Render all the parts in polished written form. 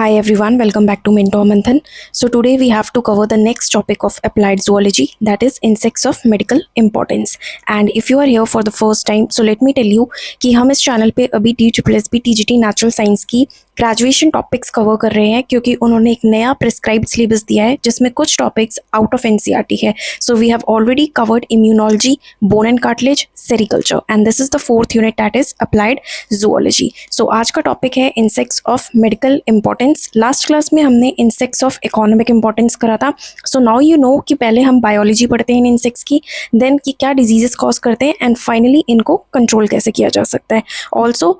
Hi everyone, welcome back to Mentor Manthan. So today we have to cover the next topic of applied zoology, that is insects of medical importance. And if you are here for the first time, so let me tell you कि हम इस channel पे अभी DSSB TGT natural science की graduation topics cover कर रहे हैं क्योंकि उन्होंने एक नया प्रिस्क्राइब्ड सिलेबस दिया है जिसमें कुछ टॉपिक्स आउट ऑफ एनसीईआरटी है. So we have already covered immunology, bone and cartilage, sericulture and this is the fourth unit that is applied zoology. So आज का टॉपिक है insects of medical importance. Last class में हमने insects of economic importance करा था. So now you know कि पहले हम बायोलॉजी पढ़ते हैं इन इंसेक्ट्स की, देन कि क्या डिजीजेस कॉज करते हैं एंड फाइनली इनको कंट्रोल कैसे किया जा सकता है. Also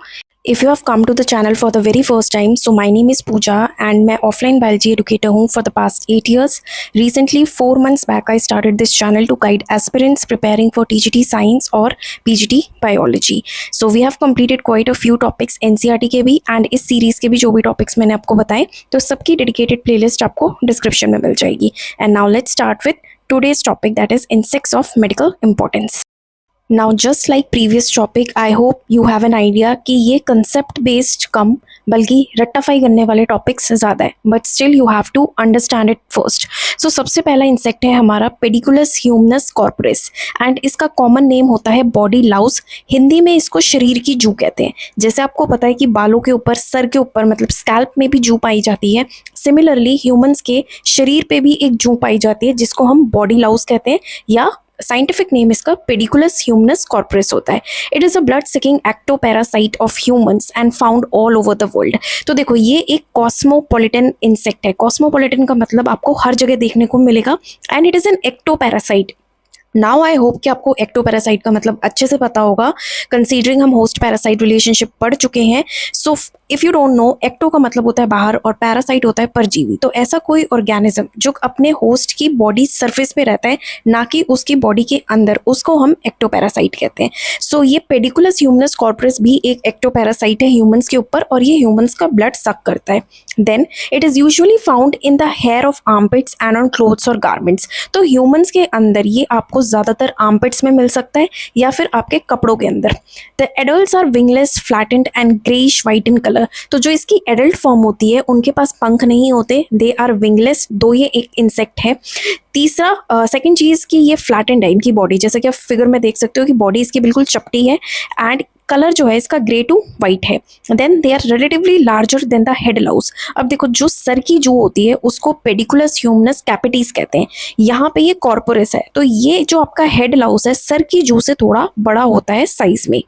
if you have come to the channel for the very first time, so my name is Pooja and मैं offline biology educator हूँ for the past 8 years. Recently 4 months back I started this channel to guide aspirants preparing for TGT science और PGT biology. So we have completed quite a few topics NCERT के भी and इस series के भी जो भी topics मैंने आपको बताए तो सबकी dedicated playlist आपको description में मिल जाएगी. And now let's start with today's topic, that is insects of medical importance. Now just like previous topic, I hope you have an idea कि ये concept based कम बल्कि रट्टाफाई करने वाले टॉपिक्स ज़्यादा है, but still you have to understand it first. So सबसे पहला insect है हमारा पेडिकुलस ह्यूमनस कॉर्पोरस एंड इसका कॉमन नेम होता है बॉडी लाउस. हिंदी में इसको शरीर की जू कहते हैं. जैसे आपको पता है कि बालों के ऊपर, सर के ऊपर मतलब स्कैल्प में भी जू पाई जाती है, सिमिलरली ह्यूमंस के शरीर पे भी एक जू पाई जाती है जिसको हम बॉडी लाउस कहते हैं या साइंटिफिक नेम इसका पेडिकुलस ह्यूमनस कॉर्पोरस होता है. It is a blood seeking ectoparasite of humans and found all over the world. तो देखो ये एक कॉस्मोपॉलिटन इंसेक्ट है. कॉस्मोपॉलिटन का मतलब आपको हर जगह देखने को मिलेगा and it is an ectoparasite. Now I hope कि आपको एक्टोपैरासाइट का मतलब अच्छे से पता होगा कंसीडरिंग हम होस्ट पैरासाइट रिलेशनशिप पढ़ चुके हैं. So if you don't know, ecto का मतलब होता है बाहर और पैरासाइट होता है परजीवी. तो ऐसा कोई ऑर्गेनिज्म जो अपने होस्ट की बॉडी सरफेस पे रहता है ना कि उसकी बॉडी के अंदर, उसको हम एक्टोपैरासाइट कहते हैं. सो ये पेडिकुलस ह्यूमनस कॉर्पोरस भी एक एक्टोपैरासाइट है ह्यूमंस के ऊपर और ये ह्यूमंस का ब्लड सक करता है. Then it is usually found in the hair of armpits and on clothes और गारमेंट्स. तो ह्यूमंस के अंदर ये आपको ज़्यादातर आर्मपिट्स में मिल सकता है या फिर आपके कपड़ों के अंदर. The adults are wingless, flattened and greyish white in colour. तो जो इसकी एडल्ट फॉर्म होती है उनके पास पंख नहीं होते, दे आर विंगलेस, दो ये एक इंसेक्ट है. तीसरा सेकंड चीज़ कि ये फ्लैटेंड है इनकी बॉडी, जैसे कि आप फिगर में देख सकते हो कि बॉडी इसकी बिल्कुल चपटी है एंड कलर जो है इसका ग्रे टू वाइट है. Then they are relatively larger than the head louse. अब देखो जो सर की जू होती है उसको पेडिकुलस ह्यूमनस कैपिटिस कहते हैं. यहाँ पे ये कॉर्पोरस है, तो ये जो आपका हेड लाउस है सर की जू से थोड़ा बड़ा होता है साइज में.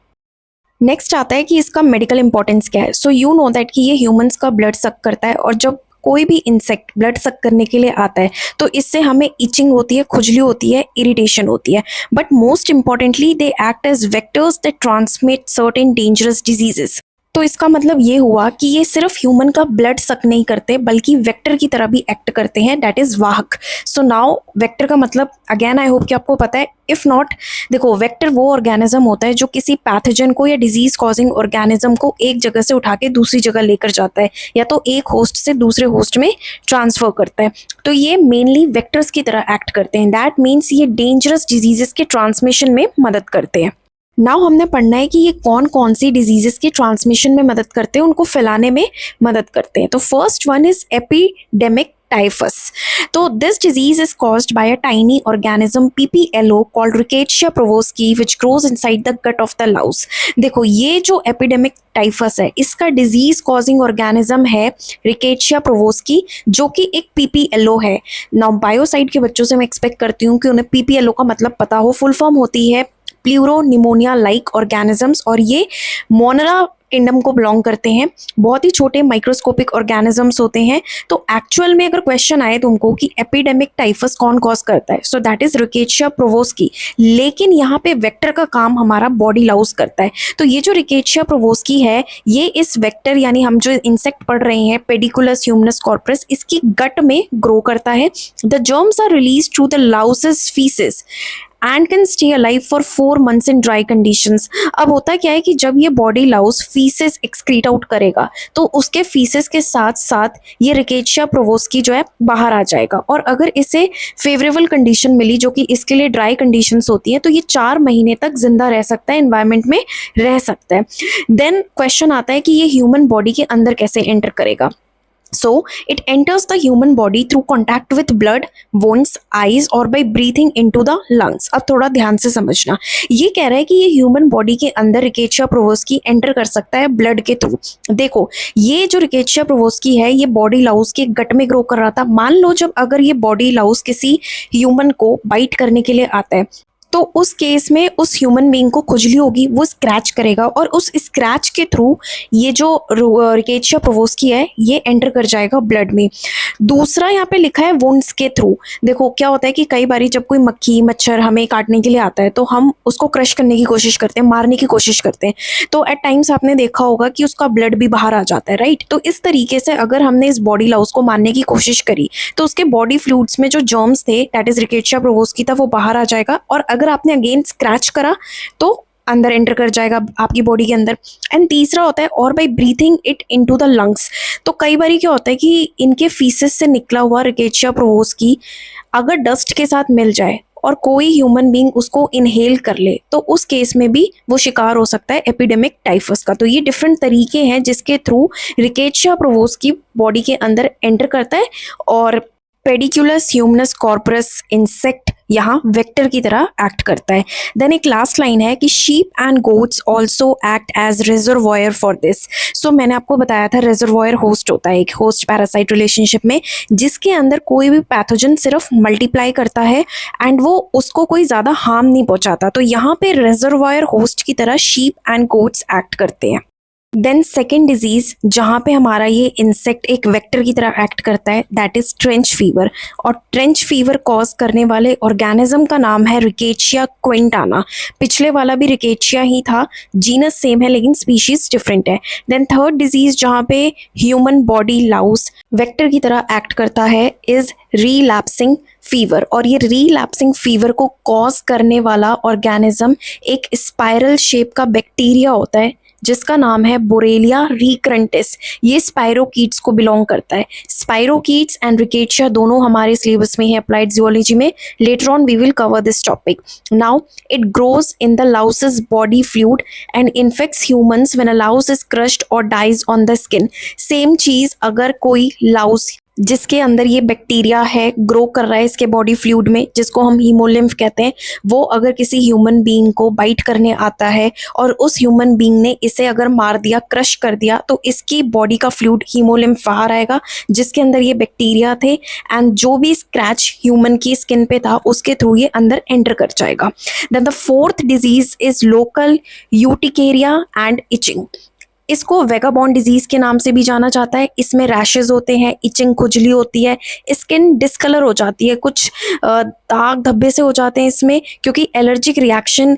नेक्स्ट आता है कि इसका मेडिकल इंपॉर्टेंस क्या है. सो यू नो दैट कि ये ह्यूमंस का ब्लड सक करता है और जब कोई भी इंसेक्ट ब्लड सक करने के लिए आता है तो इससे हमें इचिंग होती है, खुजली होती है, इरिटेशन होती है. But most importantly they act as vectors that transmit certain dangerous diseases. तो इसका मतलब ये हुआ कि ये सिर्फ ह्यूमन का ब्लड सक नहीं करते बल्कि वेक्टर की तरह भी एक्ट करते हैं, दैट इज वाहक. सो नाउ वेक्टर का मतलब अगेन आई होप कि आपको पता है. इफ नॉट, देखो वेक्टर वो ऑर्गेनिज्म होता है जो किसी पैथोजन को या डिजीज कॉजिंग ऑर्गेनिज्म को एक जगह से उठा के दूसरी जगह लेकर जाता है या तो एक होस्ट से दूसरे होस्ट में ट्रांसफर करता है. तो ये मेनली वेक्टर्स की तरह एक्ट करते हैं. दैट मीन्स ये डेंजरस डिजीजेस के ट्रांसमिशन में मदद करते हैं. नाउ हमने पढ़ना है कि ये कौन कौन सी डिजीजेस के ट्रांसमिशन में मदद करते हैं, उनको फैलाने में मदद करते हैं. तो first one is epidemic typhus. तो this disease is caused by a tiny organism PPLO called rickettsia prowazekii which grows inside the gut of the louse. देखो ये जो एपिडेमिक टाइफस है इसका डिजीज कॉजिंग ऑर्गेनिज्म है रिकेट्शिया प्रोवोस्की जो कि एक PPLO है. नाउ बायोसाइड के बच्चों से मैं एक्सपेक्ट करती हूँ कि उन्हें PPLO का मतलब पता हो. फुल फॉर्म होती है प्लूरो निमोनिया लाइक ऑर्गेनिजम्स और ये मोनरा किंगडम को बिलोंग करते हैं. बहुत ही छोटे माइक्रोस्कोपिक ऑर्गेनिजम्स होते हैं. तो एक्चुअल में अगर क्वेश्चन आए तुमको कि एपिडेमिक टाइफस कौन कॉज करता है, सो दैट इज रिकेट्शिया प्रोवोस्की. लेकिन यहाँ पे वेक्टर का काम हमारा बॉडी लाउस करता है. तो ये जो रिकेट्शिया प्रोवोस्की है ये इस वेक्टर यानी हम जो इंसेक्ट पढ़ रहे हैं पेडिकुलस ह्यूमनस कॉर्पोरस, इसकी गट में ग्रो करता है. The germs are release through the louses faeces and can stay alive for 4 months in dry conditions. अब होता क्या है कि जब ये body louse faeces excrete out करेगा तो उसके फीसेस के साथ साथ ये रिकेट्शिया प्रोवोस्की जो है बाहर आ जाएगा. और अगर इसे फेवरेबल कंडीशन मिली जो कि इसके लिए ड्राई कंडीशंस होती है तो ये 4 महीने तक जिंदा रह सकता है, एनवायरमेंट में रह सकता है. देन क्वेश्चन आता है कि ये ह्यूमन बॉडी के अंदर कैसे एंटर करेगा. So it enters the human body through contact with blood, wounds, eyes or by breathing into the lungs. अब थोड़ा ध्यान से समझना, ये कह रहा है कि ये ह्यूमन बॉडी के अंदर रिकेशिया प्रोवोस्की एंटर कर सकता है ब्लड के थ्रू। देखो ये जो रिकेशिया प्रोवोस्की है ये बॉडी लाउस के गट में ग्रो कर रहा था। मान लो जब अगर ये बॉडी लाउस किसी ह्यूमन को बाइट करने के लिए आता है तो उस केस में उस ह्यूमन बीइंग को खुजली होगी, वो स्क्रैच करेगा और उस स्क्रैच के थ्रू ये जो रिकेशिया प्रोवोस्की है ये एंटर कर जाएगा ब्लड में। दूसरा यहाँ पे लिखा है वुंड्स के थ्रू। देखो क्या होता है कि कई बारी जब कोई मक्खी मच्छर हमें काटने के लिए आता है तो हम उसको क्रश करने की कोशिश करते हैं, मारने की कोशिश करते हैं, तो एट टाइम्स आपने देखा होगा कि उसका ब्लड भी बाहर आ जाता है, राइट। तो इस तरीके से अगर हमने इस बॉडी लाउस को मारने की कोशिश करी तो उसके बॉडी फ्लूइड्स में जो जर्म्स थे दैट इज रिकेशिया प्रोवोस्की था वो बाहर आ जाएगा, और अगर आपने अगेन स्क्रैच करा तो अंदर एंटर कर जाएगा आपकी बॉडी के अंदर। एंड तीसरा होता है और by breathing it into the lungs. तो कई बार क्या होता है कि इनके फीसेस से निकला हुआ रिकेशिया प्रोवोस्की अगर डस्ट के साथ मिल जाए और कोई ह्यूमन बीइंग उसको इनहेल कर ले तो उस केस में भी वो शिकार हो सकता है एपिडेमिक टाइफस का। तो ये डिफरेंट तरीके हैं जिसके थ्रू रिकेशिया प्रोवोस्की बॉडी के अंदर एंटर करता है। और पेडिकुलस ह्यूमनस कॉर्पोरस इंसेक्ट यहाँ वेक्टर की तरह एक्ट करता है। देन एक लास्ट लाइन है कि sheep and goats also act as reservoir for this. So मैंने आपको बताया था रिजर्वॉयर होस्ट होता है एक होस्ट पैरासाइट रिलेशनशिप में, जिसके अंदर कोई भी पैथोजन सिर्फ मल्टीप्लाई करता है एंड वो उसको कोई ज़्यादा हार्म नहीं पहुंचाता। तो यहाँ पे रिजर्वॉयर होस्ट की तरह शीप एंड गोट्स एक्ट करते हैं। देन सेकेंड डिजीज जहाँ पे हमारा ये इंसेक्ट एक वेक्टर की तरह एक्ट करता है दैट इज ट्रेंच फीवर। और ट्रेंच फीवर कॉज करने वाले ऑर्गेनिज्म का नाम है रिकेशिया क्विंटाना। पिछले वाला भी रिकेशिया ही था, जीनस सेम है लेकिन स्पीशीज डिफरेंट है। देन थर्ड डिजीज जहाँ पे ह्यूमन बॉडी लाउस वेक्टर की तरह एक्ट करता है इज रीलैप्सिंग फीवर। और ये रीलैप्सिंग फीवर को कॉज करने वाला ऑर्गेनिज्म एक स्पाइरल शेप का बैक्टीरिया होता है जिसका नाम है बोरेलिया रिकरेंटिस। ये स्पाइरोकीट्स को बिलोंग करता है। स्पाइरोकीट्स एंड रिकेशिया दोनों हमारे सिलेबस में है अप्लाइड जियोलॉजी में। Later on we will cover this topic. Now it grows in the लाउस's body fluid and infects humans when a louse is crushed और dies on the skin. Same चीज अगर कोई लाउस जिसके अंदर ये बैक्टीरिया है ग्रो कर रहा है इसके बॉडी फ्लूइड में जिसको हम हीमोलिम्फ कहते हैं, वो अगर किसी ह्यूमन बीइंग को बाइट करने आता है और उस ह्यूमन बीइंग ने इसे अगर मार दिया क्रश कर दिया तो इसकी बॉडी का फ्लूइड हीमोलिम्फ बाहर आएगा जिसके अंदर ये बैक्टीरिया थे एंड जो भी स्क्रैच ह्यूमन की स्किन पे था उसके थ्रू ये अंदर एंटर कर जाएगा। Then the fourth disease is local urticaria and itching. इसको वेगाबॉन्ड डिजीज के नाम से भी जाना जाता है। इसमें रैशेज होते हैं, इचिंग खुजली होती है, स्किन डिस्कलर हो जाती है, कुछ दाग धब्बे से हो जाते हैं इसमें क्योंकि allergic reaction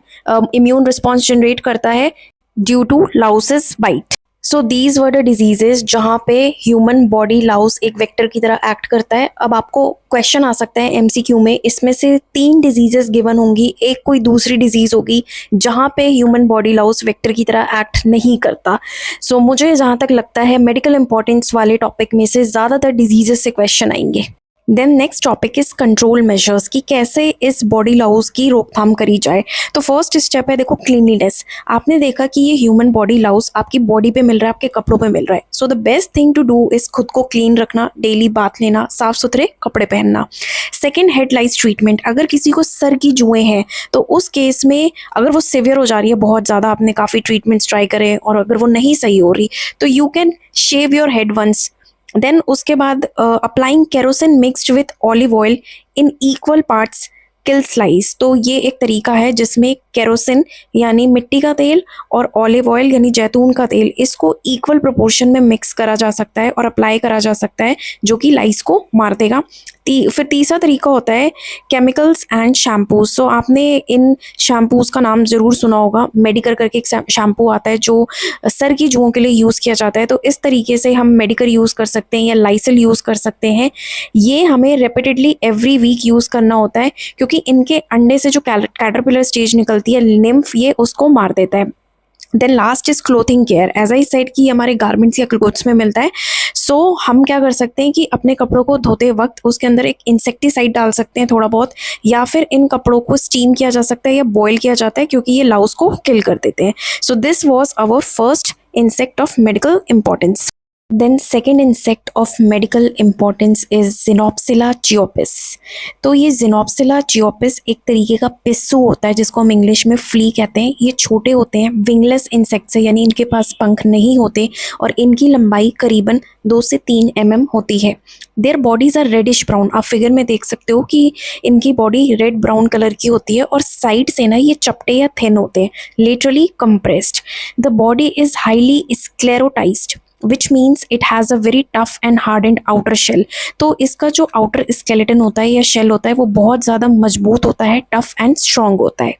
immune response generate करता है due to louse's bite. So these were the diseases जहाँ पे ह्यूमन बॉडी लाउस एक वेक्टर की तरह एक्ट करता है। अब आपको क्वेश्चन आ सकता है एमसीक्यू में, इसमें से 3 डिजीजेस गिवन होंगी, एक कोई दूसरी डिजीज होगी जहाँ पे ह्यूमन बॉडी लाउस वेक्टर की तरह एक्ट नहीं करता। सो मुझे जहाँ तक लगता है मेडिकल इंपॉर्टेंस वाले टॉपिक में से ज़्यादातर डिजीजेस से क्वेश्चन आएंगे। Then next topic is control measures कि कैसे इस बॉडी लाउस की रोकथाम करी जाए। तो फर्स्ट स्टेप है देखो क्लीनलीनेस। आपने देखा कि ये ह्यूमन बॉडी लाउस आपकी बॉडी पे मिल रहा है, आपके कपड़ों पे मिल रहा है। So the best thing to do is खुद को क्लीन रखना, डेली बाथ लेना, साफ सुथरे कपड़े पहनना। सेकेंड, हेड लाइस ट्रीटमेंट। अगर किसी को सर की जुएं हैं तो उस केस में अगर वो सिवियर हो जा रही है बहुत ज़्यादा, आपने काफ़ी ट्रीटमेंट्स ट्राई करे और अगर वो नहीं सही हो रही तो you can shave your head once. Then उसके बाद applying kerosene mixed with olive oil in equal parts kills lice. तो ये एक तरीका है जिसमें केरोसिन यानी मिट्टी का तेल और ऑलिव ऑयल यानी जैतून का तेल इसको इक्वल प्रोपोर्शन में मिक्स करा जा सकता है और अप्लाई करा जा सकता है जो कि लाइस को मार देगा। फिर तीसरा तरीका होता है केमिकल्स एंड शैम्पूज। सो आपने इन शैम्पूज का नाम ज़रूर सुना होगा, मेडिकर करके एक शैम्पू आता है जो सर की जुओं के लिए यूज़ किया जाता है। तो इस तरीके से हम मेडिकर यूज़ कर सकते हैं या लाइसिल यूज़ कर सकते हैं। ये हमें रेपिटेडली एवरी वीक यूज़ करना होता है क्योंकि इनके अंडे से जो कैटरपिलर स्टेज निकलती है निम्फ, ये उसको मार देता है। Then last is clothing care. As I said कि हमारे गारमेंट्स या क्लोथ्स में मिलता है। सो हम क्या कर सकते हैं कि अपने कपड़ों को धोते वक्त उसके अंदर एक इंसेक्टिसाइड डाल सकते हैं थोड़ा बहुत, या फिर इन कपड़ों को स्टीम किया जा सकता है या बॉयल किया जाता है क्योंकि ये लाउस को किल कर देते हैं। So this was our first insect of medical importance. Then second insect of medical importance is xenopsylla cheopis. तो ये जिनोप्सिला चियोपिस एक तरीके का पिस्सू होता है जिसको हम इंग्लिश में फ्ली कहते हैं। ये छोटे होते हैं, विंगलेस इंसेक्ट्स है, यानी इनके पास पंख नहीं होते और इनकी लंबाई करीबन 2 से 3 mm होती है। Their bodies are reddish brown. आप फिगर में देख सकते हो कि इनकी बॉडी रेड ब्राउन कलर की होती है और साइड से ना ये चपटे या थिन होते हैं, literally compressed. The body is highly sclerotized which means it has a very tough and hardened outer shell। तो इसका जो आउटर स्केलेटन होता है या शेल होता है वो बहुत ज़्यादा मजबूत होता है, टफ एंड स्ट्रॉन्ग होता है।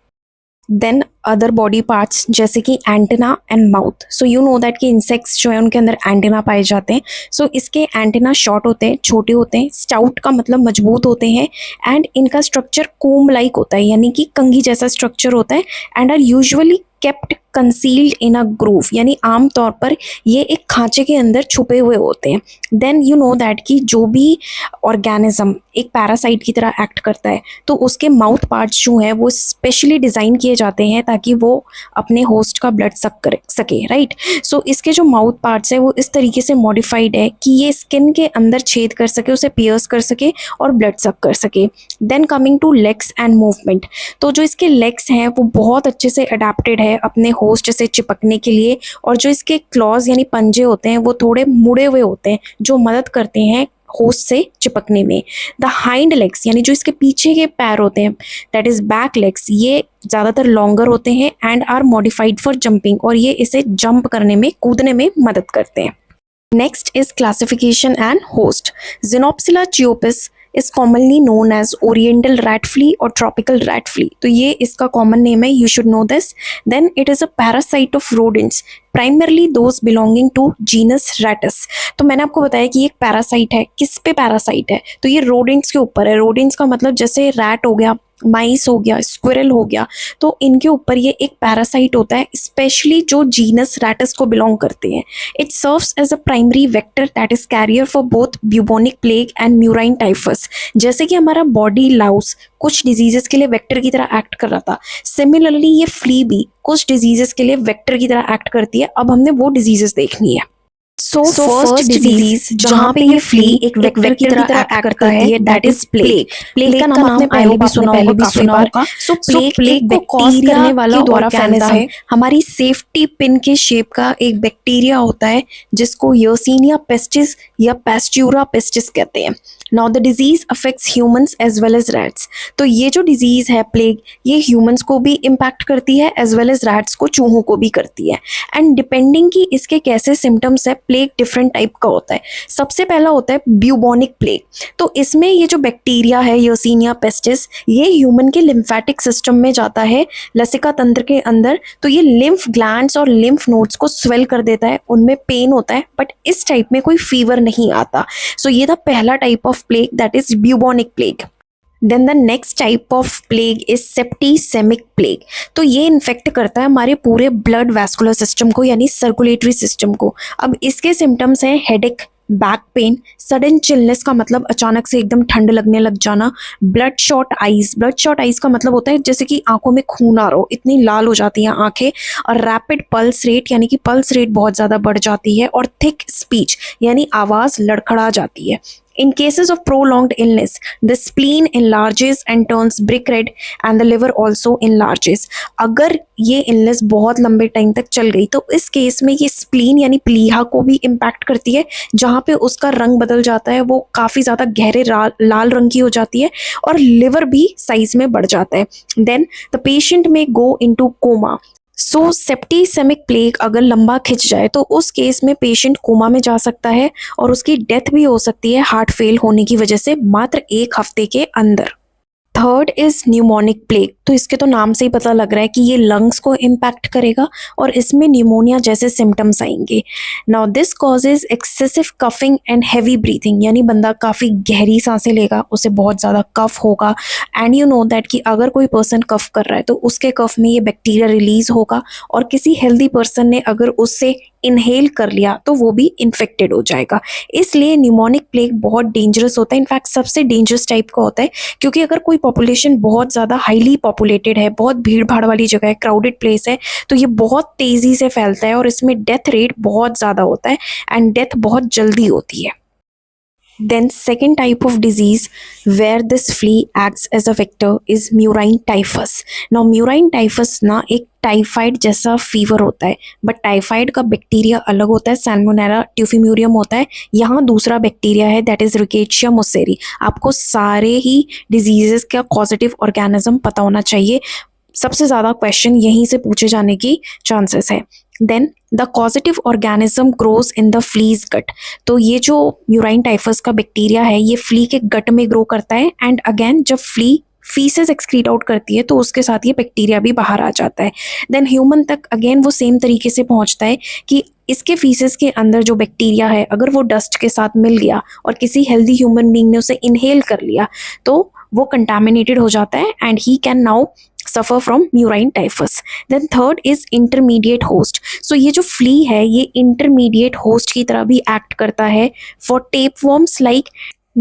देन अदर बॉडी पार्ट्स जैसे कि antenna and mouth. So you know that कि इंसेक्ट्स जो है उनके अंदर एंटेना पाए जाते हैं। सो इसके एंटेना शॉर्ट होते हैं, छोटे होते हैं, स्टाउट का मतलब मजबूत होते हैं, एंड इनका स्ट्रक्चर कोम लाइक होता है, यानी कि कंघी जैसा स्ट्रक्चर होता है, and are usually kept concealed in a groove, यानी आमतौर पर ये एक खांचे के अंदर छुपे हुए होते हैं। देन यू नो दैट कि जो भी ऑर्गेनिज्म एक पैरासाइट की तरह एक्ट करता है तो उसके माउथ पार्ट्स जो हैं वो स्पेशली डिज़ाइन किए जाते हैं ताकि वो अपने होस्ट का ब्लड सक कर सके, राइट। सो इसके जो माउथ पार्ट्स है वो इस तरीके से मॉडिफाइड है कि ये स्किन के अंदर छेद कर सके, उसे पियर्स कर सके और ब्लड सक कर सके। Then coming to legs and movement. तो जो इसके लेग्स हैं वो बहुत अच्छे से अडेप्टेड है अपने होस्ट से चिपकने के लिए, और जो इसके क्लॉज यानी पंजे होते हैं वो थोड़े मुड़े हुए होते हैं जो मदद करते हैं होस्ट से चिपकने में। द हाइंड लेग्स यानी जो इसके पीछे के पैर होते हैं, दैट इज बैक लेग्स, ये ज़्यादातर लॉन्गर होते हैं and are modified for jumping, और ये इसे जंप करने में, कूदने में मदद करते हैं। Next is classification and host. Xenopsylla cheopis is commonly known as oriental rat flea or tropical rat flea। तो ये इसका कॉमन नेम है, you should know this। Then it is a parasite of rodents, primarily those belonging to genus Rattus। तो मैंने आपको बताया कि ये एक पैरासाइट है। किस पे पैरासाइट है? तो ये रोडेंट्स के ऊपर है। रोडेंट्स का मतलब जैसे रैट हो गया, माइस हो गया, स्क्विरल हो गया, तो इनके ऊपर ये एक पैरासाइट होता है, स्पेशली जो जीनस रैटस को बिलोंग करते हैं। It serves as a primary vector that is carrier for both bubonic plague and murine typhus. जैसे कि हमारा बॉडी लाउस कुछ डिजीजेस के लिए वेक्टर की तरह एक्ट कर रहा था, सिमिलरली ये फ्ली भी कुछ डिजीजेस के लिए वेक्टर की तरह एक्ट करती है। अब हमने वो डिजीजेस देखनी है। सो फर्स्ट डिजीज जहाँ पे ये फ्ली एक वेक्टर की तरह एक्ट करता है, दैट इज प्लेग। प्लेग का नाम आपने पहले भी सुना होगा। सो प्लेग को कॉज करने वाला द्वारा फैलता है। हमारी सेफ्टी पिन के शेप का एक बैक्टीरिया होता है जिसको यर्सीनिया पेस्टिस या पेस्ट्यूरा पेस्टिस कहते हैं। Now the disease affects humans as well as rats. तो ये जो डिजीज है प्लेग, ये ह्यूमंस को भी इम्पैक्ट करती है एज वेल एज रैट्स को, चूहों को भी करती है। एंड डिपेंडिंग कि इसके कैसे सिम्टम्स है, प्लेग डिफरेंट टाइप का होता है। सबसे पहला होता है ब्यूबोनिक प्लेग। तो इसमें ये जो बैक्टीरिया है यर्सीनिया पेस्टिस, ये ह्यूमन के लिम्फेटिक सिस्टम में जाता है, लसिका तंत्र के अंदर। तो ये लिम्फ ग्लैंड्स और लिम्फ नोड्स को स्वेल कर देता है, उनमें पेन होता है, बट इस टाइप में कोई फीवर नहीं आता। सो ये था पहला type of plague, that is bubonic plague. Then the next type of plague is septicaemic plague. तो ये इन्फेक्ट करता है हमारे पूरे ब्लड वैस्कुलर सिस्टम को, यानी सर्कुलेटरी सिस्टम को। अब इसके सिम्टम्स हैं headache, back pain, sudden chillness का मतलब अचानक से एकदम ठंड लगने लग जाना, blood shot eyes. Blood shot eyes का मतलब होता है जैसे कि आंखों में खून आ रहा हो, इतनी लाल हो जाती हैं आंखें, और रैपिड पल्स रेट यानी कि पल्स रेट बहुत ज़्यादा बढ़ जाती है, और थिक स्पीच यानी आवाज़ लड़खड़ा जाती है। In cases of prolonged illness, the spleen enlarges and turns brick red and the liver also enlarges। अगर ये इलनेस बहुत लंबे टाइम तक चल गई तो इस केस में ये स्प्लीन यानी प्लीहा को भी इम्पैक्ट करती है, जहाँ पे उसका रंग बदल जाता है, वो काफ़ी ज़्यादा गहरे लाल रंग की हो जाती है, और लिवर भी साइज में बढ़ जाता है। देन द पेशेंट में गो इनटू कोमा। सो सेप्टिसेमिक प्लेग अगर लंबा खिंच जाए तो उस केस में पेशेंट कोमा में जा सकता है, और उसकी डेथ भी हो सकती है हार्ट फेल होने की वजह से मात्र 1 हफ्ते के अंदर। Third is pneumonic plague. तो इसके तो नाम से ही पता लग रहा है कि ये लंग्स को इम्पैक्ट करेगा और इसमें न्यूमोनिया जैसे सिम्टम्स आएंगे। Now this causes excessive coughing and heavy breathing, यानी बंदा काफ़ी गहरी सांसें लेगा, उसे बहुत ज़्यादा कफ होगा। एंड यू नो दैट कि अगर कोई पर्सन कफ कर रहा है तो उसके कफ में ये बैक्टीरिया रिलीज होगा, और किसी हेल्दी पर्सन ने अगर उससे इनहेल कर लिया तो वो भी इन्फेक्टेड हो जाएगा। इसलिए न्यूमोनिक प्लेग बहुत डेंजरस होता है, इनफैक्ट सबसे डेंजरस टाइप का होता है, क्योंकि अगर कोई पॉपुलेशन बहुत ज़्यादा हाईली पॉपुलेटेड है, बहुत भीड़ भाड़ वाली जगह है, क्राउडेड प्लेस है, तो ये बहुत तेज़ी से फैलता है और इसमें डेथ रेट बहुत ज़्यादा होता है एंड डेथ बहुत जल्दी होती है। Then second type of disease where this flea acts as a vector is murine typhus. Now murine typhus ना एक टाइफाइड जैसा फीवर होता है, बट टाइफाइड का बैक्टीरिया अलग होता है, सैल्मोनेला ट्यूफिम्यूरियम होता है, यहाँ दूसरा बैक्टीरिया है दैट इज रिकेशिया मोसेरी। आपको सारे ही डिजीजेस का पॉजिटिव ऑर्गेनिज्म पता होना चाहिए, सबसे ज़्यादा क्वेश्चन यहीं से पूछे जाने की चांसेस है। Then the causative organism grows in the flea's gut. तो ये जो म्यूराइन टाइफस का बैक्टीरिया है ये फ्ली के गट में ग्रो करता है एंड अगेन जब फ्ली फीसेस एक्सक्रीट आउट करती है तो उसके साथ ये बैक्टीरिया भी बाहर आ जाता है। देन ह्यूमन तक अगेन वो सेम तरीके से पहुंचता है कि इसके फीसेस के अंदर जो बैक्टीरिया है अगर वो डस्ट के साथ मिल गया और किसी हेल्दी ह्यूमन बीइंग ने उसे इनहेल कर लिया तो वो कंटामिनेटेड हो जाता है and he can now suffer from murine typhus. Then third is intermediate host. So ये जो flea है ये intermediate host की तरह भी act करता है for tapeworms like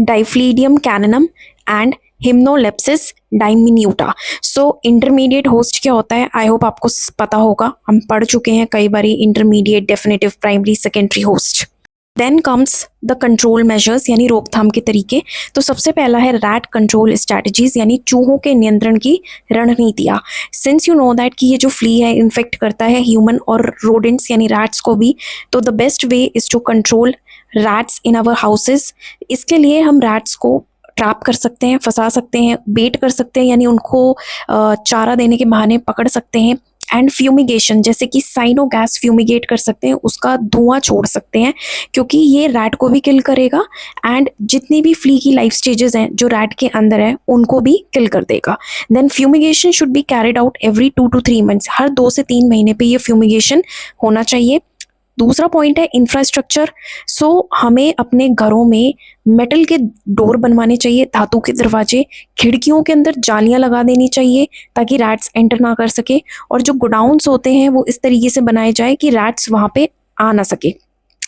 Diphylidium caninum and Hypnolepis diminuta. So intermediate host क्या होता है, I hope आपको पता होगा, हम पढ़ चुके हैं कई बारी intermediate, definitive, primary, secondary host. Then comes the control measures यानी रोकथाम के तरीके। तो सबसे पहला है रैट कंट्रोल स्ट्रैटेजीज यानी चूहों के नियंत्रण की रणनीतियाँ। सिंस यू नो दैट कि ये जो फ्ली है इन्फेक्ट करता है ह्यूमन और रोडेंट्स यानी रैट्स को भी, तो the best way is to control rats in our houses. इसके लिए हम रैट्स को ट्रैप कर सकते हैं, फंसा सकते हैं, बेट कर सकते हैं यानी उनको चारा देने के बहाने पकड़ सकते हैं। एंड फ्यूमिगेशन जैसे कि साइनो गैस फ्यूमिगेट कर सकते हैं, उसका धुआं छोड़ सकते हैं क्योंकि ये रैट को भी किल करेगा एंड जितनी भी फ्ली की लाइफ स्टेजेस हैं जो रैट के अंदर है उनको भी किल कर देगा। Then fumigation should be carried out every 2 to 3 months। हर 2 से 3 महीने पे ये फ्यूमिगेशन होना चाहिए। दूसरा पॉइंट है इंफ्रास्ट्रक्चर। सो हमें अपने घरों में मेटल के डोर बनवाने चाहिए, धातु के दरवाजे, खिड़कियों के अंदर जालियां लगा देनी चाहिए ताकि रैट्स एंटर ना कर सके, और जो गोडाउन्स होते हैं वो इस तरीके से बनाए जाए कि रैट्स वहाँ पे आ ना सके।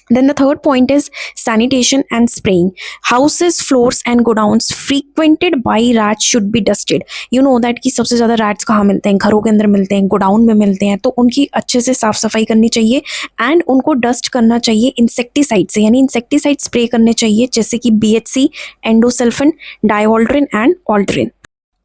Then the third point is sanitation and spraying. Houses, floors and godowns frequented by rats should be dusted. You know that कि सबसे ज़्यादा rats कहाँ मिलते हैं, घरों के अंदर मिलते हैं, गोडाउन में मिलते हैं, तो उनकी अच्छे से साफ सफाई करनी चाहिए एंड उनको डस्ट करना चाहिए इंसेक्टिसाइड से, यानी इंसेक्टिसाइड स्प्रे करने चाहिए जैसे कि BHC, endosulfan, dieldrin and aldrin.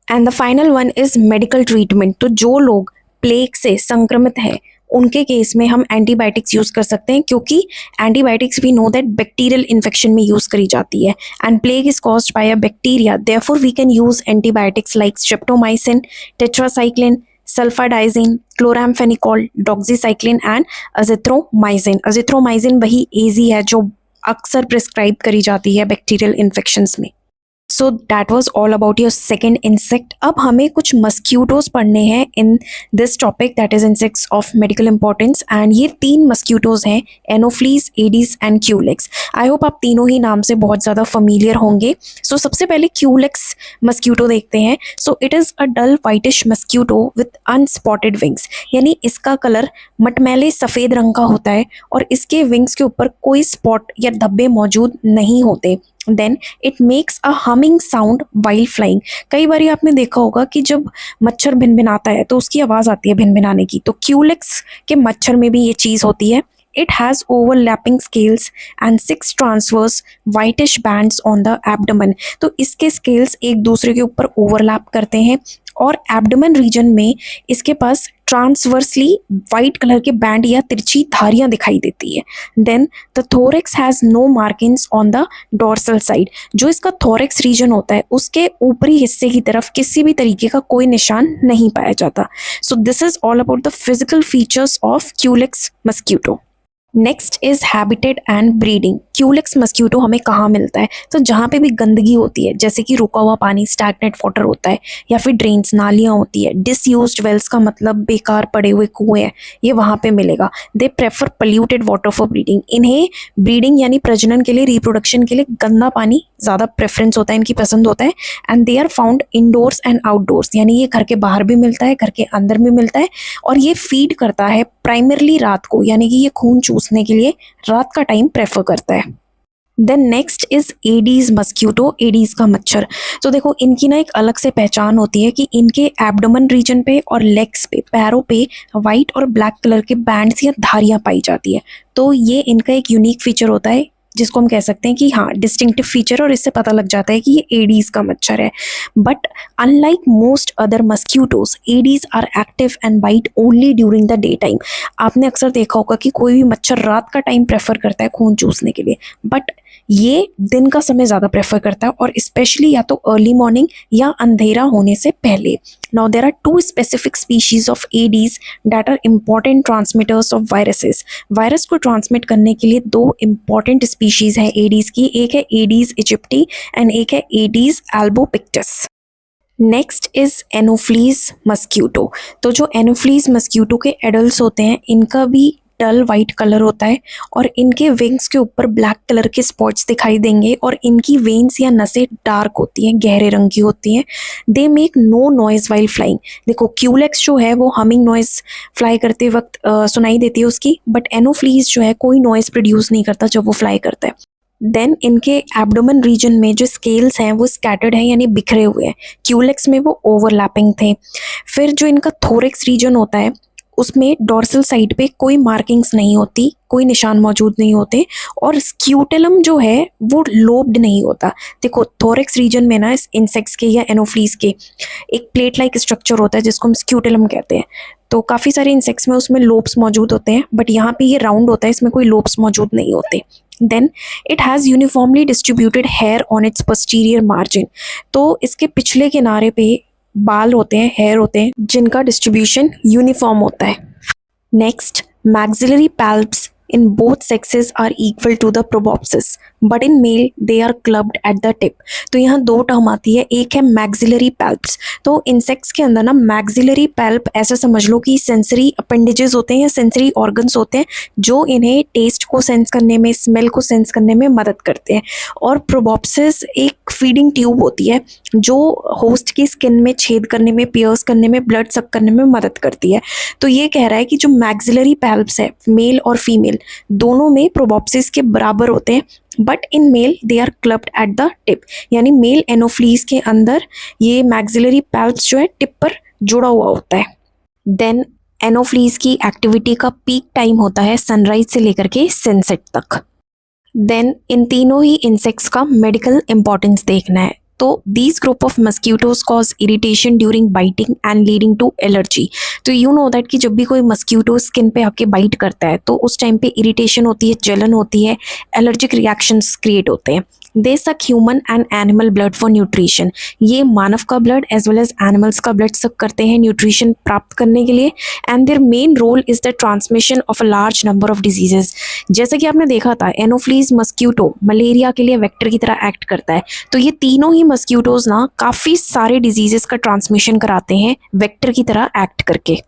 And the final one is medical treatment. तो जो लोग प्लेग से संक्रमित हैं उनके केस में हम एंटीबायोटिक्स यूज़ कर सकते हैं क्योंकि antibiotics we know that bacterial infection में यूज़ करी जाती है and plague is caused by a bacteria, therefore we can use antibiotics like streptomycin, tetracycline, sulfadiazine, chloramphenicol, doxycycline and azithromycin. Azithromycin वही एजी है जो अक्सर प्रिस्क्राइब करी जाती है बैक्टीरियल इन्फेक्शंस में। So that was all about your second insect. अब हमें कुछ मस्क्यूटोज पढ़ने हैं in this topic that is insects of medical importance and ये 3 मस्क्यूटोज हैं, Anopheles, Aedes and Culex. I hope आप तीनों ही नाम से बहुत ज़्यादा फमीलियर होंगे। सो सबसे पहले क्यूलेक्स मस्क्यूटो देखते हैं। So it is a dull whitish mosquito with unspotted wings, यानी इसका कलर मटमैले सफ़ेद रंग का होता है और इसके विंग्स के ऊपर कोई स्पॉट या धब्बे मौजूद नहीं होते। Then it makes a humming sound while flying. कई बार आपने देखा होगा कि जब मच्छर भिनभिनाता है तो उसकी आवाज़ आती है भिनभिनाने की, तो क्यूलेक्स के मच्छर में भी ये चीज़ होती है। It has overlapping scales and 6 transverse whitish bands on the abdomen। तो इसके स्केल्स एक दूसरे के ऊपर ओवरलैप करते हैं और एब्डोमेन रीजन में इसके पास ट्रांसवर्सली वाइट कलर के बैंड या तिरछी धारियां दिखाई देती है। Then the thorax has no markings on the dorsal side. जो इसका थोरेक्स रीजन होता है उसके ऊपरी हिस्से की तरफ किसी भी तरीके का कोई निशान नहीं पाया जाता। So this is all about the physical features of Culex mosquito. Next is habitat and breeding. Culex mosquito हमें कहाँ मिलता है, तो जहाँ पे भी गंदगी होती है जैसे कि रुका हुआ पानी, स्टैग्नेंट वाटर होता है, या फिर ड्रेन्स, नालियाँ होती है, डिसयूज्ड वेल्स का मतलब बेकार पड़े हुए कुएं हैं, ये वहाँ पे मिलेगा। They prefer polluted water for breeding. इन्हें ब्रीडिंग यानी प्रजनन के लिए, रिप्रोडक्शन के लिए गंदा पानी ज़्यादा प्रेफरेंस होता है, इनकी पसंद होता है। And they are found indoors and outdoors, यानी ये घर के बाहर भी मिलता है, घर के अंदर भी मिलता है, और ये फीड करता है प्राइमरली रात को, यानी कि ये खून चूस चूसने के लिए रात का टाइम प्रेफर करता है। Then next is Aedes mosquito, Aedes का मच्छर। तो देखो इनकी ना एक अलग से पहचान होती है कि इनके एब्डोमेन रीजन पे और लेग्स पे, पैरों पे वाइट और ब्लैक कलर के बैंड्स या धारियां पाई जाती है। तो ये इनका एक यूनिक फीचर होता है जिसको हम कह सकते हैं कि हाँ डिस्टिंक्टिव फीचर, और इससे पता लग जाता है कि ये एडीज का मच्छर है। But unlike most other mosquitoes, aedes are active and bite only during the day time. आपने अक्सर देखा होगा कि कोई भी मच्छर रात का टाइम प्रेफर करता है खून चूसने के लिए, बट ये दिन का समय ज़्यादा प्रेफर करता है, और स्पेशली या तो अर्ली मॉर्निंग या अंधेरा होने से पहले। Now there are two specific species of Aedes that are important transmitters of viruses. Virus को ट्रांसमिट करने के लिए दो इम्पॉर्टेंट स्पीशीज है एडीज की, एक है एडीज इजिप्टी एंड एक है Aedes albopictus. Next is Anopheles mosquito. तो जो एनोफ्लीज मस्क्यूटो के एडल्ट होते हैं इनका भी डल वाइट कलर होता है, और इनके विंग्स के ऊपर ब्लैक कलर के स्पॉट्स दिखाई देंगे, और इनकी वेन्स या नसें डार्क होती हैं, गहरे रंग की होती हैं। They make no noise while flying. देखो क्यूलेक्स जो है वो हमिंग नॉइज फ्लाई करते वक्त सुनाई देती है उसकी, बट एनोफ्लीज जो है कोई नॉइज प्रोड्यूस नहीं करता जब वो फ्लाई करता है। देन इनके एब्डोमेन रीजन में जो स्केल्स हैं वो स्कैटर्ड हैं, यानी बिखरे हुए हैं। क्यूलेक्स में वो ओवरलैपिंग थे। फिर जो इनका थोरेक्स रीजन होता है उसमें डोर्सल साइड पे कोई मार्किंग्स नहीं होती, कोई निशान मौजूद नहीं होते, और स्क्यूटेलम जो है वो लोब्ड नहीं होता। देखो थोरेक्स रीजन में ना इस इंसेक्ट्स के या एनोफ्लीज के एक प्लेट लाइक स्ट्रक्चर होता है जिसको हम स्क्यूटेलम कहते हैं। तो काफ़ी सारे इंसेक्ट्स में उसमें लोब्स मौजूद होते हैं, बट यहाँ पे ये राउंड होता है, इसमें कोई लोब्स मौजूद नहीं होते। Then it has uniformly distributed hair on its posterior margin. तो इसके पिछले किनारे पे बाल होते हैं, हेयर होते हैं, जिनका डिस्ट्रीब्यूशन यूनिफॉर्म होता है। Next, maxillary palps in both sexes are equal to the proboscis, but in male they are clubbed at the tip। तो यहाँ दो टर्म आती है, एक है मैक्सिलरी पैल्प्स। तो इंसेक्ट्स के अंदर ना मैक्सिलरी पैल्प ऐसा समझ लो कि सेंसरी अपेंडेजेस होते हैं या सेंसरी ऑर्गन्स होते हैं जो इन्हें टेस्ट को सेंस करने में, स्मेल को सेंस करने में मदद करते हैं। और प्रोबॉप्सिस एक फीडिंग ट्यूब होती है जो होस्ट की स्किन में छेद करने में, पियर्स करने में, ब्लड सक करने में मदद करती है। तो ये कह रहा है कि जो मैक्सिलरी पैल्प्स है मेल और फीमेल दोनों में प्रोबॉप्सिस के बराबर होते हैं, but in male they are clubbed at the tip. यानी मेल एनोफ्लीज के अंदर ये मैक्सिलरी पैल्प्स जो है टिप पर जुड़ा हुआ होता है। देन एनोफ्लीज की एक्टिविटी का पीक टाइम होता है सनराइज से लेकर के सनसेट तक। देन इन तीनों ही इंसेक्ट्स का मेडिकल इंपॉर्टेंस देखना है। तो these group of mosquitoes cause irritation during biting and leading to allergy. तो यू नो दैट कि जब भी कोई मस्क्यूटो स्किन पे आके बाइट करता है तो उस टाइम पे इरिटेशन होती है, जलन होती है, एलर्जिक रिएक्शंस क्रिएट होते हैं। They suck human and animal blood for nutrition. ये मानव का blood as well as animals का ब्लड सक करते हैं न्यूट्रिशन प्राप्त करने के लिए। And their main role is the transmission of a large number of diseases. जैसा कि आपने देखा था एनोफ्लीज मस्क्यूटो मलेरिया के लिए वेक्टर की तरह एक्ट करता है। तो ये तीनों ही मस्क्यूटोज ना काफ़ी सारे डिजीजेस का ट्रांसमिशन कराते हैं वेक्टर की तरह एक्ट करके।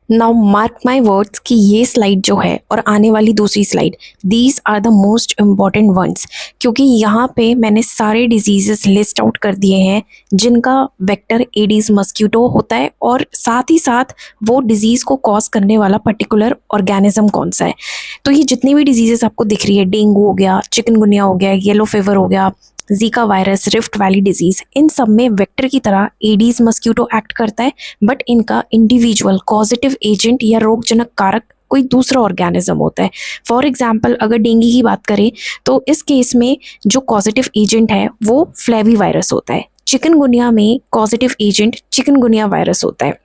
नाउ मार्क माई वर्ड्स कि ये स्लाइड जो है और आने वाली दूसरी slide, these are the most important ones, क्योंकि यहाँ पे मैंने सारे डिजीजेस लिस्ट आउट कर दिए हैं जिनका वेक्टर एडीज मस्क्यूटो होता है, और साथ ही साथ वो डिजीज़ को कॉज करने वाला पर्टिकुलर ऑर्गेनिज्म कौन सा है। तो ये जितनी भी डिजीजेस आपको दिख रही है, डेंगू हो गया, चिकनगुनिया हो गया, येलो फीवर हो गया, zika virus, rift valley disease, इन सब में वेक्टर की तरह एडीज मस्क्यूटो एक्ट करता है, बट इनका इंडिविजुअल कॉजेटिव एजेंट या रोगजनक कारक कोई दूसरा ऑर्गेनिज्म होता है। फॉर एग्जाम्पल अगर डेंगू की बात करें तो इस केस में जो कॉजेटिव एजेंट है वो फ्लेवी वायरस होता है। चिकनगुनिया में कॉजेटिव एजेंट चिकनगुनिया वायरस होता है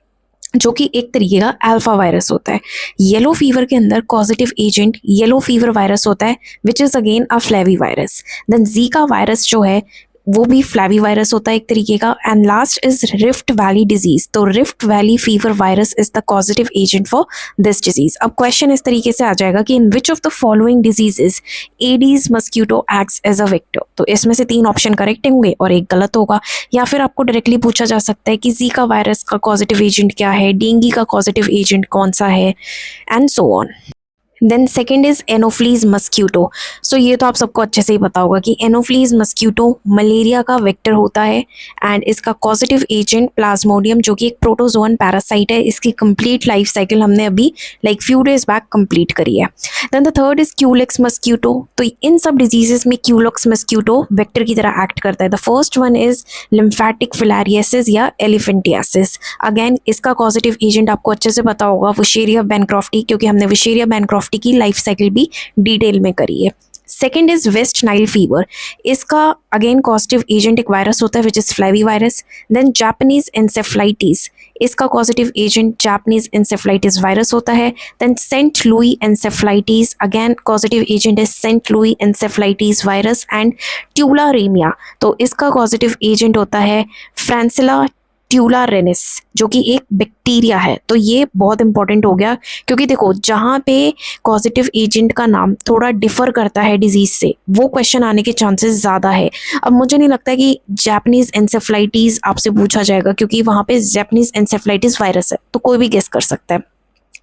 जो कि एक तरीके का अल्फा वायरस होता है। येलो फीवर के अंदर positive agent yellow fever virus होता है which is again a flavi virus. Then Zika virus जो है वो भी फ्लैवी वायरस होता है एक तरीके का। And last is rift valley disease. तो rift valley fever virus is the positive agent for this disease. अब क्वेश्चन इस तरीके से आ जाएगा कि in which of the following diseases aedes mosquito acts as a vector. तो इसमें से 3 ऑप्शन करेक्ट होंगे और एक गलत होगा। या फिर आपको डायरेक्टली पूछा जा सकता है कि जीका वायरस का पॉजिटिव एजेंट क्या है, डेंगू का पॉजिटिव एजेंट कौन सा है, and so on. Then second is Anopheles mosquito. So ये तो आप सबको अच्छे से ही पता होगा कि एनोफ्लीज मस्क्यूटो मलेरिया का वेक्टर होता है एंड इसका कॉजेटिव एजेंट प्लाज्मोडियम जो कि एक प्रोटोजोअन पैरासाइट है। इसकी कंप्लीट लाइफ साइकिल हमने अभी like few days back complete करी है। Then the third is Culex mosquito. तो इन सब डिजीजेस में क्यूलेक्स मस्क्यूटो वेक्टर की तरह एक्ट करता है। The first one is lymphatic filariasis या एलिफेंटियासिस। अगेन इसका कॉजेटिव एजेंट आपको अच्छे से पता होगा विशेरिया बैनक्रॉफ्टी, क्योंकि हमने विशेरिया बैनक्रॉफ्टी की लाइफ साइकिल भी डिटेल में करी है। Second is west nile fever. इसका अगेन कॉजेटिव एजेंट एक वायरस होता है which is flavi virus. Then Japanese encephalitis, इसका causative agent Japanese encephalitis virus होता है। Then Saint Louis encephalitis, again causative agent is Saint Louis encephalitis virus. And tularaemia, तो इसका causative agent होता है फ्रांसिला ट्यूलारेनिस जो कि एक बैक्टीरिया है। तो ये बहुत इंपॉर्टेंट हो गया, क्योंकि देखो जहाँ पे कॉजेटिव एजेंट का नाम थोड़ा डिफर करता है डिजीज से, वो क्वेश्चन आने के चांसेस ज़्यादा है। अब मुझे नहीं लगता कि जापानीज एंसेफ्लाइटिस आपसे पूछा जाएगा, क्योंकि वहाँ पे जापानीज एंसेफ्लाइटिस वायरस है, तो कोई भी गेस कर सकता है।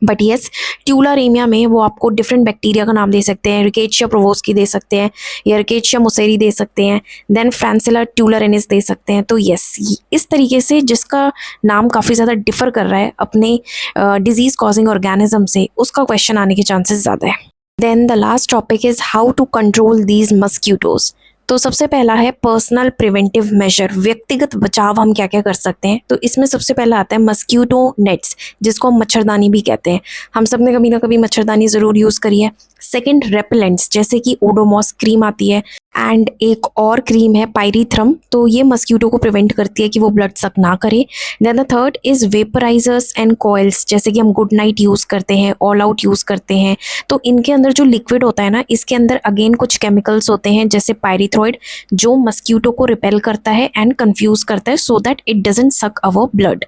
बट येस, ट्यूलारेमिया में वो आपको डिफरेंट बैक्टीरिया का नाम दे सकते हैं। रिकेशिया प्रोवोस्की दे सकते हैं या रिकेशिया मुसेरी दे सकते हैं, देन फ्रांसिला ट्यूलारेनिस दे सकते हैं। तो येस, इस तरीके से जिसका नाम काफ़ी ज़्यादा डिफर कर रहा है अपने डिजीज कॉजिंग ऑर्गेनिज्म से, उसका क्वेश्चन आने के चांसेस ज़्यादा है। Then the last topic is how to control these mosquitoes. तो सबसे पहला है पर्सनल प्रिवेंटिव मेजर, व्यक्तिगत बचाव हम क्या क्या कर सकते हैं। तो इसमें सबसे पहला आता है मस्क्यूटो नेट्स, जिसको हम मच्छरदानी भी कहते हैं। हम सब ने कभी ना कभी मच्छरदानी ज़रूर यूज़ करी है। सेकंड, रेपेलेंट्स, जैसे कि ओडोमॉस क्रीम आती है, एंड एक और क्रीम है पायरीथ्रम, तो ये मस्क्यूटो को प्रिवेंट करती है कि वो ब्लड सक ना करे। Then the third is vaporisers and coils, जैसे कि हम गुड नाइट यूज़ करते हैं, ऑल आउट यूज़ करते हैं। तो इनके अंदर जो लिक्विड होता है ना, इसके अंदर अगेन कुछ केमिकल्स होते हैं जैसे पायरीथ्रॉइड, जो मस्क्यूटो को रिपेल करता है एंड कंफ्यूज करता है so that it doesn't suck our blood.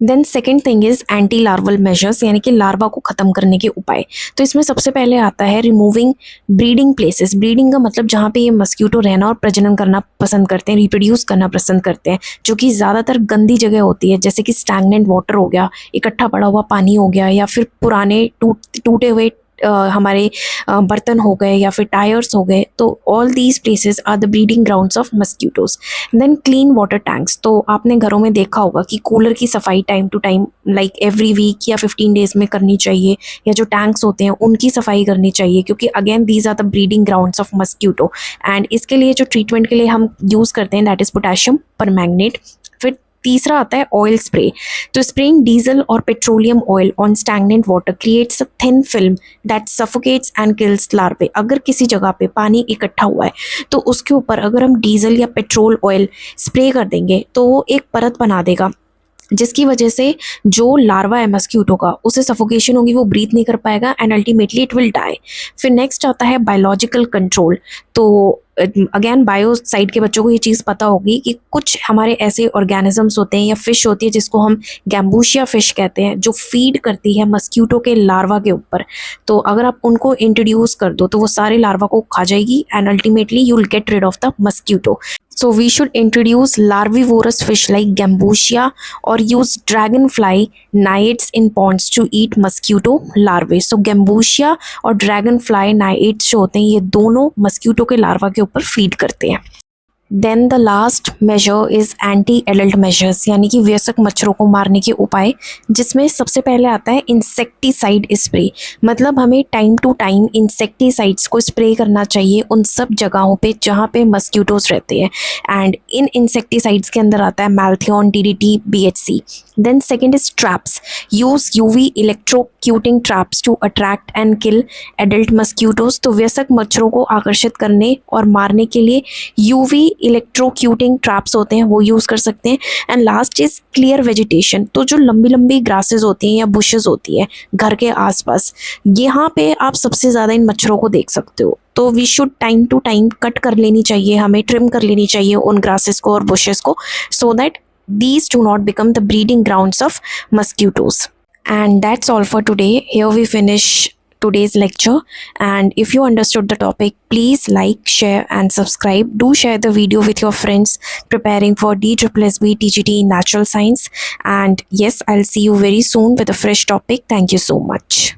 Then second thing is anti larval measures, यानी कि लार्वा को ख़त्म करने के उपाय। तो इसमें सबसे पहले आता है रिमूविंग ब्रीडिंग प्लेसेस। ब्रीडिंग का मतलब जहाँ पे ये मस्क्यूटो रहना और प्रजनन करना पसंद करते हैं, रिप्रोड्यूस करना पसंद करते हैं, जो कि ज़्यादातर गंदी जगह होती है, जैसे कि स्टैगनेंट वाटर हो गया, इकट्ठा पड़ा हुआ पानी हो गया, या फिर पुराने टूटे हुए हमारे बर्तन हो गए, या फिर टायर्स हो गए। तो all these places are the breeding grounds of mosquitoes. Then clean water tanks, तो आपने घरों में देखा होगा कि कूलर की सफाई time to time like every week या 15 डेज में करनी चाहिए, या जो टैंक्स होते हैं उनकी सफाई करनी चाहिए, क्योंकि again these are the breeding grounds of mosquito. And इसके लिए जो ट्रीटमेंट के लिए हम यूज़ करते हैं दैट इज़ पोटेशियम परमैंगनेट। फिर तीसरा आता है ऑयल स्प्रे। तो स्प्रेइंग डीजल और petroleum oil on stagnant water creates a thin film that suffocates and kills larvae. अगर किसी जगह पे पानी इकट्ठा हुआ है तो उसके ऊपर अगर हम डीजल या पेट्रोल ऑयल स्प्रे कर देंगे तो वो एक परत बना देगा, जिसकी वजह से जो लार्वा है मस्क्यूटो का उसे सफोकेशन होगी, वो ब्रीथ नहीं कर पाएगा and ultimately it will die. फिर नेक्स्ट आता है बायोलॉजिकल कंट्रोल। तो अगेन बायो साइड के बच्चों को ये चीज़ पता होगी कि कुछ हमारे ऐसे ऑर्गेनिजम्स होते हैं या फिश होती है जिसको हम गैम्बूशिया फिश कहते हैं, जो फीड करती है मस्क्यूटो के लार्वा के ऊपर। तो अगर आप उनको इंट्रोड्यूस कर दो तो वो सारे लार्वा को खा जाएगी and ultimately you will get rid of the mosquito. So we should introduce larvivorous fish like Gambusia or use dragonfly naiads in ponds to eat mosquito larvae. So Gambusia और dragonfly naiads जो होते हैं ये दोनों mosquito के larva के ऊपर feed करते हैं। Then the last measure is anti adult measures, यानी कि वयस्क मच्छरों को मारने के उपाय, जिसमें सबसे पहले आता है इंसेक्टिसाइड स्प्रे। मतलब हमें टाइम टू टाइम इंसेक्टिसाइड्स को स्प्रे करना चाहिए उन सब जगहों पे जहाँ पे मस्क्यूटोज रहते हैं। एंड इन इंसेक्टिसाइड्स के अंदर आता है malathion, DDT, BHC। Then second is traps. Use UV electrocuting traps to attract and kill adult mosquitoes. तो वयस्क मच्छरों को आकर्षित करने और मारने के लिए UV इलेक्ट्रोक्यूटिंग ट्रैप्स होते हैं, वो यूज़ कर सकते हैं। And last is clear vegetation. तो जो लंबी लंबी ग्रासेस होती हैं या बुशेस होती है घर के आसपास, यहाँ पे आप सबसे ज़्यादा इन मच्छरों को देख सकते हो। तो we should time to time cut कर लेनी चाहिए, हमें ट्रिम कर लेनी चाहिए उन ग्रासेस को और बुशेस को, so that these do not become the breeding grounds of mosquitoes. And that's all for today. Here we finish today's lecture, and if you understood the topic, please like, share and subscribe. Do share the video with your friends preparing for DSSB TGT in Natural Science. And yes, I'll see you very soon with a fresh topic. Thank you so much.